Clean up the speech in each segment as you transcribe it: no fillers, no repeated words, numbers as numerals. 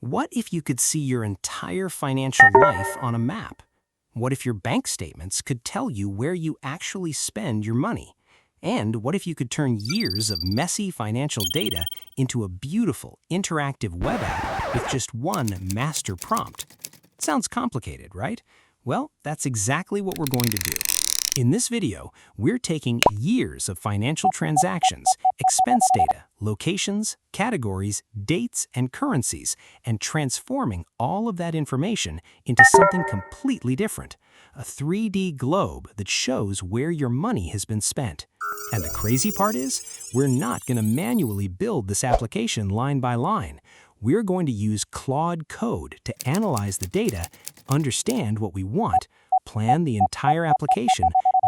What if you could see your entire financial life on a map? What if your bank statements could tell you where you actually spend your money? And what if you could turn years of messy financial data into a beautiful, interactive web app with just one master prompt? Sounds complicated, right? Well, that's exactly what we're going to do. In this video, we're taking years of financial transactions, expense data, locations, categories, dates, and currencies, and transforming all of that information into something completely different, a 3D globe that shows where your money has been spent. And the crazy part is, we're not going to manually build this application line by line. We're going to use Claude Code to analyze the data, understand what we want, plan the entire application,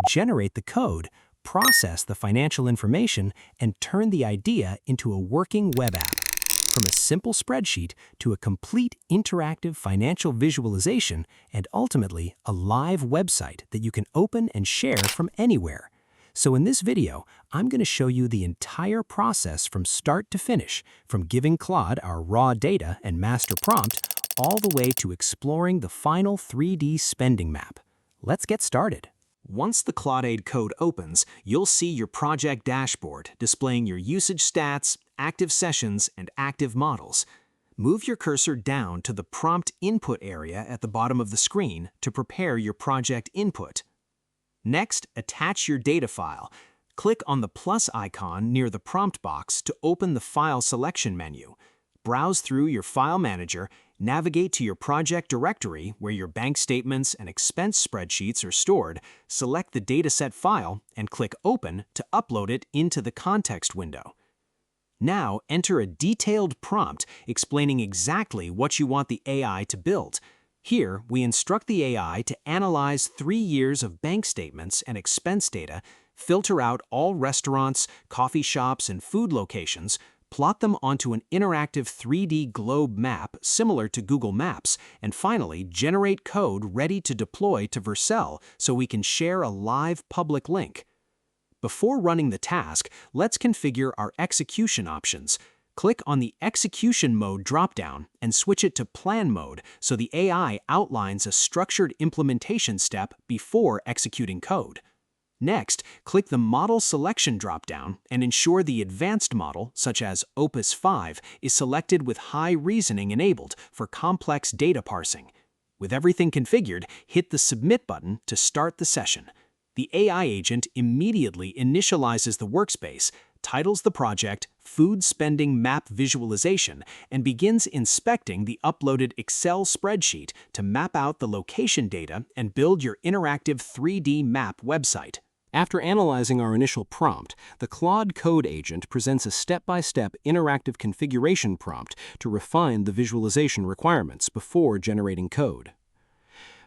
generate the code, process the financial information, and turn the idea into a working web app. From a simple spreadsheet to a complete interactive financial visualization, and ultimately a live website that you can open and share from anywhere. So in this video, I'm going to show you the entire process from start to finish, from giving Claude our raw data and master prompt, all the way to exploring the final 3D spending map. Let's get started. Once the Claude Code opens, you'll see your project dashboard displaying your usage stats, active sessions, and active models. Move your cursor down to the prompt input area at the bottom of the screen to prepare your project input. Next, attach your data file. Click on the plus icon near the prompt box to open the File selection menu. Browse through your file manager, navigate to your project directory where your bank statements and expense spreadsheets are stored, select the dataset file, and click Open to upload it into the context window. Now, enter a detailed prompt explaining exactly what you want the AI to build. Here, we instruct the AI to analyze 3 years of bank statements and expense data, filter out all restaurants, coffee shops, and food locations, plot them onto an interactive 3D globe map similar to Google Maps, and finally, generate code ready to deploy to Vercel so we can share a live public link. Before running the task, let's configure our execution options. Click on the Execution Mode dropdown and switch it to Plan Mode so the AI outlines a structured implementation step before executing code. Next, click the Model Selection dropdown and ensure the advanced model, such as Opus 5, is selected with high reasoning enabled for complex data parsing. With everything configured, hit the Submit button to start the session. The AI agent immediately initializes the workspace, titles the project Food Spending Map Visualization, and begins inspecting the uploaded Excel spreadsheet to map out the location data and build your interactive 3D map website. After analyzing our initial prompt, the Claude Code agent presents a step-by-step interactive configuration prompt to refine the visualization requirements before generating code.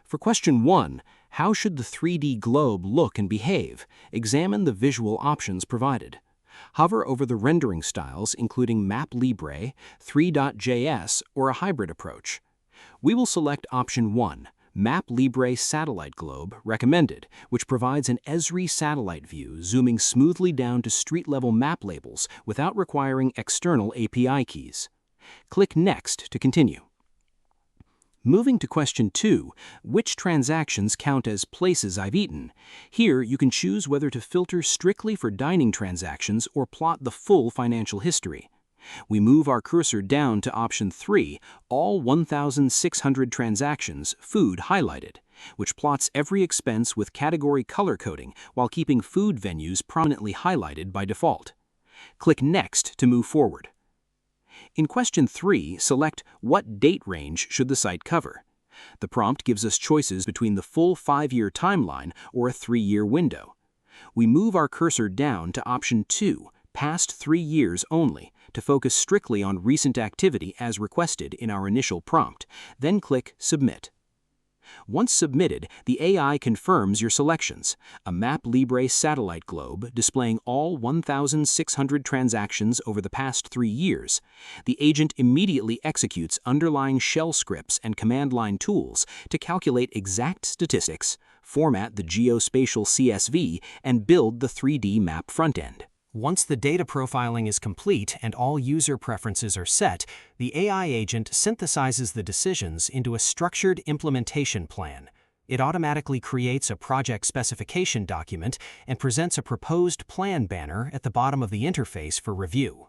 For question 1, how should the 3D globe look and behave? Examine the visual options provided. Hover over the rendering styles including Map Libre, 3.js, or a hybrid approach. We will select option 1, Map Libre Satellite Globe, recommended, which provides an Esri satellite view zooming smoothly down to street-level map labels without requiring external API keys. Click Next to continue. Moving to question 2, which transactions count as places I've eaten? Here, you can choose whether to filter strictly for dining transactions or plot the full financial history. We move our cursor down to option 3, all 1,600 transactions, food highlighted, which plots every expense with category color coding while keeping food venues prominently highlighted by default. Click Next to move forward. In question 3, select what date range should the site cover. The prompt gives us choices between the full 5-year timeline or a 3-year window. We move our cursor down to option 2, past 3 years only, to focus strictly on recent activity as requested in our initial prompt, then click Submit. Once submitted, the AI confirms your selections, a Map Libre satellite globe displaying all 1,600 transactions over the past 3 years. The agent immediately executes underlying shell scripts and command line tools to calculate exact statistics, format the geospatial CSV, and build the 3D map front end. Once the data profiling is complete and all user preferences are set, the AI agent synthesizes the decisions into a structured implementation plan. It automatically creates a project specification document and presents a proposed plan banner at the bottom of the interface for review.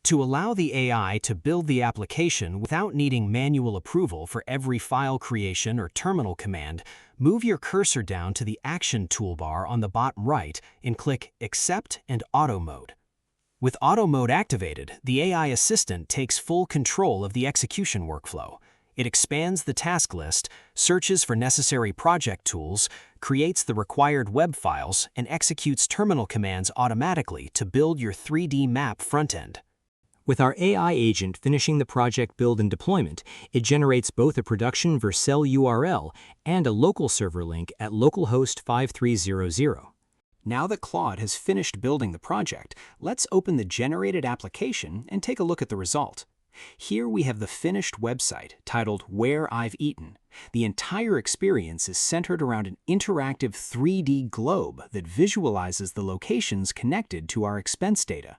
To allow the AI to build the application without needing manual approval for every file creation or terminal command, move your cursor down to the Action toolbar on the bottom right and click Accept and Auto Mode. With Auto Mode activated, the AI assistant takes full control of the execution workflow. It expands the task list, searches for necessary project tools, creates the required web files, and executes terminal commands automatically to build your 3D map frontend. With our AI agent finishing the project build and deployment, it generates both a production Vercel URL and a local server link at localhost 5300. Now that Claude has finished building the project, let's open the generated application and take a look at the result. Here we have the finished website titled Where I've Eaten. The entire experience is centered around an interactive 3D globe that visualizes the locations connected to our expense data.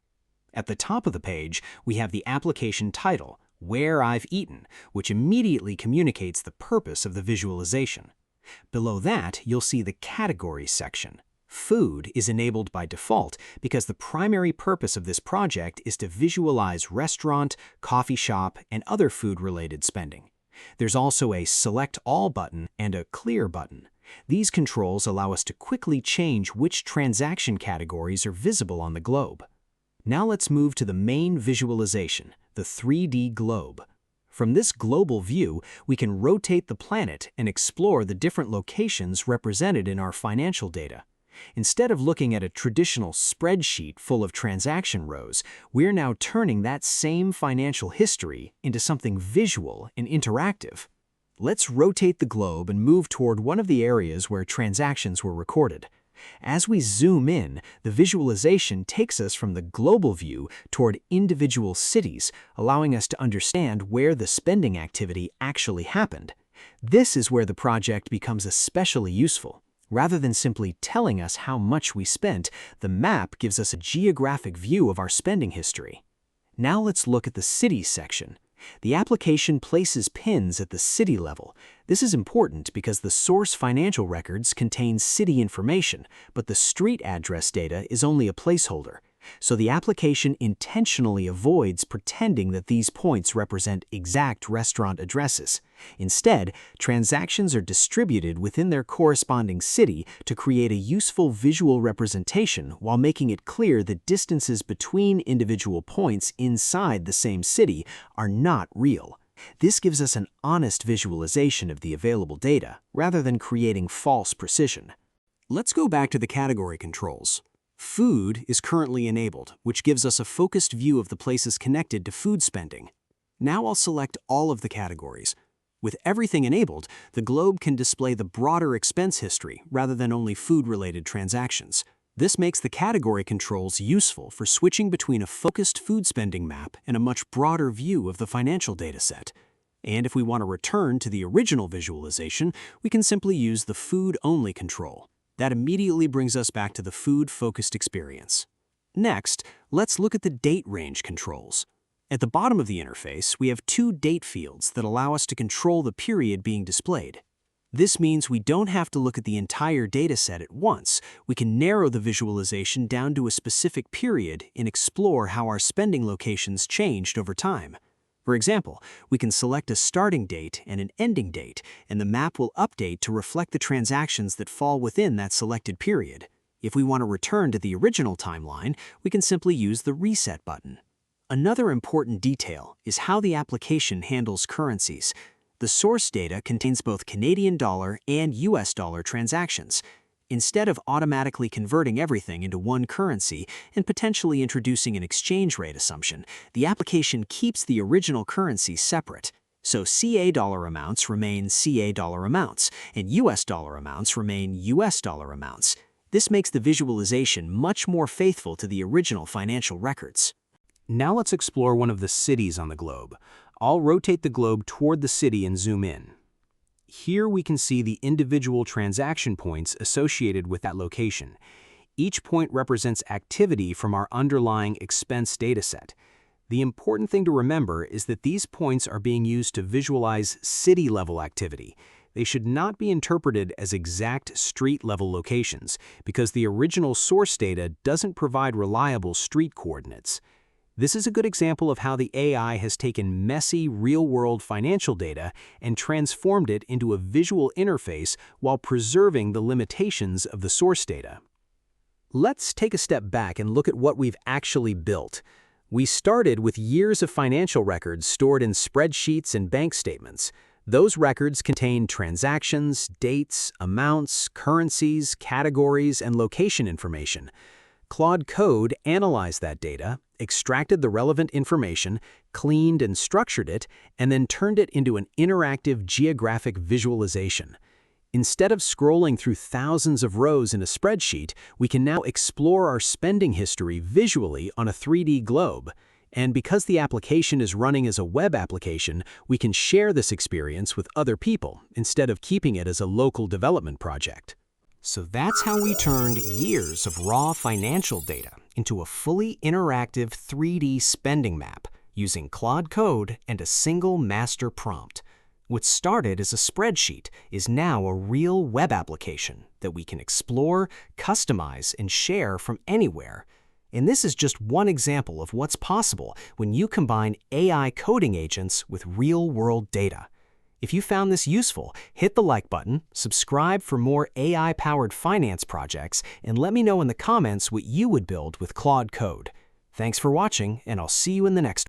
At the top of the page, we have the application title, Where I've Eaten, which immediately communicates the purpose of the visualization. Below that, you'll see the Categories section. Food is enabled by default because the primary purpose of this project is to visualize restaurant, coffee shop, and other food-related spending. There's also a Select All button and a Clear button. These controls allow us to quickly change which transaction categories are visible on the globe. Now let's move to the main visualization, the 3D globe. From this global view, we can rotate the planet and explore the different locations represented in our financial data. Instead of looking at a traditional spreadsheet full of transaction rows, we're now turning that same financial history into something visual and interactive. Let's rotate the globe and move toward one of the areas where transactions were recorded. As we zoom in, the visualization takes us from the global view toward individual cities, allowing us to understand where the spending activity actually happened. This is where the project becomes especially useful. Rather than simply telling us how much we spent, the map gives us a geographic view of our spending history. Now let's look at the Cities section. The application places pins at the city level. This is important because the source financial records contain city information, but the street address data is only a placeholder. So the application intentionally avoids pretending that these points represent exact restaurant addresses. Instead, transactions are distributed within their corresponding city to create a useful visual representation while making it clear that distances between individual points inside the same city are not real. This gives us an honest visualization of the available data, rather than creating false precision. Let's go back to the category controls. Food is currently enabled, which gives us a focused view of the places connected to food spending. Now I'll select all of the categories. With everything enabled, the globe can display the broader expense history rather than only food-related transactions. This makes the category controls useful for switching between a focused food spending map and a much broader view of the financial dataset. And if we want to return to the original visualization, we can simply use the food-only control. That immediately brings us back to the food-focused experience. Next, let's look at the date range controls. At the bottom of the interface, we have two date fields that allow us to control the period being displayed. This means we don't have to look at the entire dataset at once. We can narrow the visualization down to a specific period and explore how our spending locations changed over time. For example, we can select a starting date and an ending date, and the map will update to reflect the transactions that fall within that selected period. If we want to return to the original timeline, we can simply use the Reset button. Another important detail is how the application handles currencies. The source data contains both Canadian dollar and US dollar transactions. Instead of automatically converting everything into one currency and potentially introducing an exchange rate assumption, the application keeps the original currency separate. So CA dollar amounts remain CA dollar amounts, and US dollar amounts remain US dollar amounts. This makes the visualization much more faithful to the original financial records. Now let's explore one of the cities on the globe. I'll rotate the globe toward the city and zoom in. Here we can see the individual transaction points associated with that location. Each point represents activity from our underlying expense dataset. The important thing to remember is that these points are being used to visualize city-level activity. They should not be interpreted as exact street-level locations because the original source data doesn't provide reliable street coordinates. This is a good example of how the AI has taken messy, real-world financial data and transformed it into a visual interface while preserving the limitations of the source data. Let's take a step back and look at what we've actually built. We started with years of financial records stored in spreadsheets and bank statements. Those records contain transactions, dates, amounts, currencies, categories, and location information. Claude Code analyzed that data, extracted the relevant information, cleaned and structured it, and then turned it into an interactive geographic visualization. Instead of scrolling through thousands of rows in a spreadsheet, we can now explore our spending history visually on a 3D globe. And because the application is running as a web application, we can share this experience with other people instead of keeping it as a local development project. So that's how we turned years of raw financial data into a fully interactive 3D spending map using Claude Code and a single master prompt. What started as a spreadsheet is now a real web application that we can explore, customize, and share from anywhere. And this is just one example of what's possible when you combine AI coding agents with real-world data. If you found this useful, hit the like button, subscribe for more AI-powered finance projects, and let me know in the comments what you would build with Claude Code. Thanks for watching, and I'll see you in the next one.